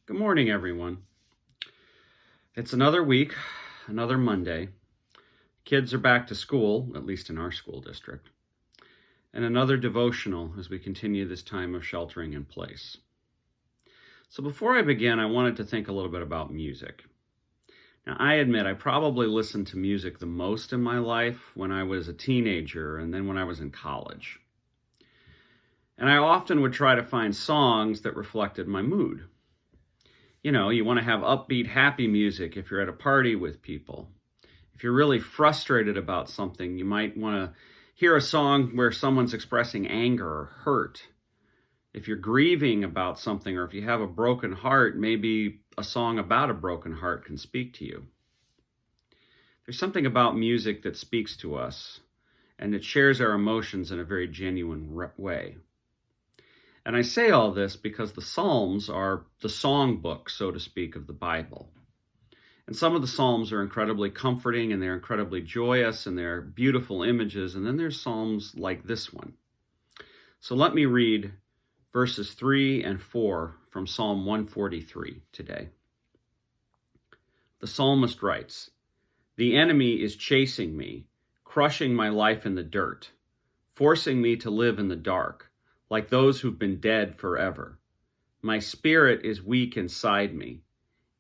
Good morning, everyone. It's another week, another Monday. Kids are back to school, at least in our school district, and another devotional as we continue this time of sheltering in place. So before I begin, I wanted to think a little bit about music. Now, I admit I probably listened to music the most in my life when I was a teenager and then when I was in college. And I often would try to find songs that reflected my mood. You know, you want to have upbeat, happy music if you're at a party with people. If you're really frustrated about something, you might want to hear a song where someone's expressing anger or hurt. If you're grieving about something, or if you have a broken heart, maybe a song about a broken heart can speak to you. There's something about music that speaks to us, and it shares our emotions in a very genuine way. And I say all this because the Psalms are the songbook, so to speak, of the Bible. And some of the Psalms are incredibly comforting and they're incredibly joyous and they're beautiful images. And then there's Psalms like this one. So let me read verses 3 and 4 from Psalm 143 today. The psalmist writes, "The enemy is chasing me, crushing my life in the dirt, forcing me to live in the dark, like those who've been dead forever. My spirit is weak inside me.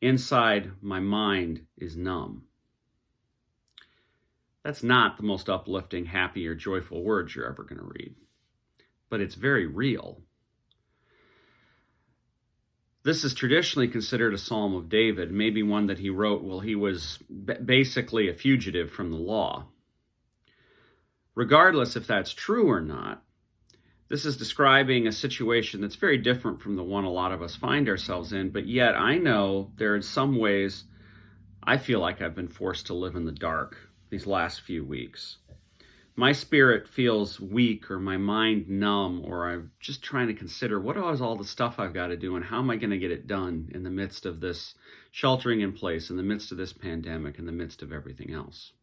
Inside, my mind is numb." That's not the most uplifting, happy, or joyful words you're ever going to read, but it's very real. This is traditionally considered a Psalm of David, maybe one that he wrote while he was basically a fugitive from the law. Regardless if that's true or not, this is describing a situation that's very different from the one a lot of us find ourselves in, but yet I know there are some ways I feel like I've been forced to live in the dark these last few weeks. My spirit feels weak, or my mind numb, or I'm just trying to consider what is all the stuff I've got to do and how am I going to get it done in the midst of this sheltering in place, in the midst of this pandemic, in the midst of everything else.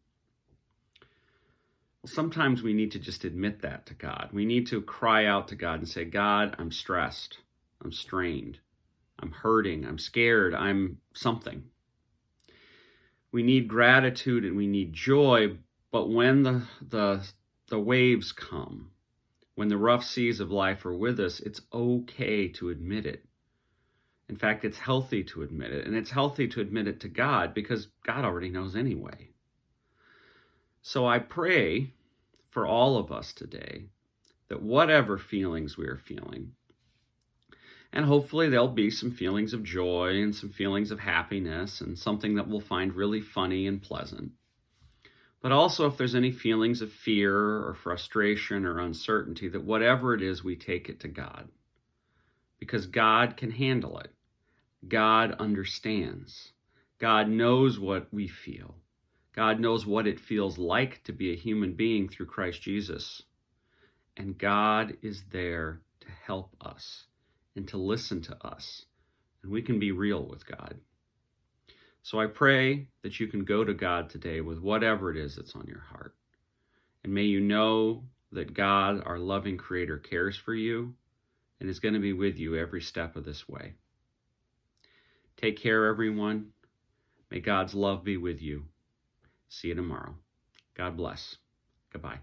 Sometimes we need to just admit that to God. We need to cry out to God and say, "God, I'm stressed, I'm strained, I'm hurting, I'm scared, I'm something." We need gratitude and we need joy, but when the waves come, when the rough seas of life are with us, it's okay to admit it. In fact, it's healthy to admit it, and it's healthy to admit it to God because God already knows anyway. So I pray for all of us today that whatever feelings we are feeling, and hopefully there'll be some feelings of joy and some feelings of happiness and something that we'll find really funny and pleasant. But also if there's any feelings of fear or frustration or uncertainty, that whatever it is, we take it to God. Because God can handle it. God understands. God knows what we feel. God knows what it feels like to be a human being through Christ Jesus. And God is there to help us and to listen to us. And we can be real with God. So I pray that you can go to God today with whatever it is that's on your heart. And may you know that God, our loving Creator, cares for you and is going to be with you every step of this way. Take care, everyone. May God's love be with you. See you tomorrow. God bless. Goodbye.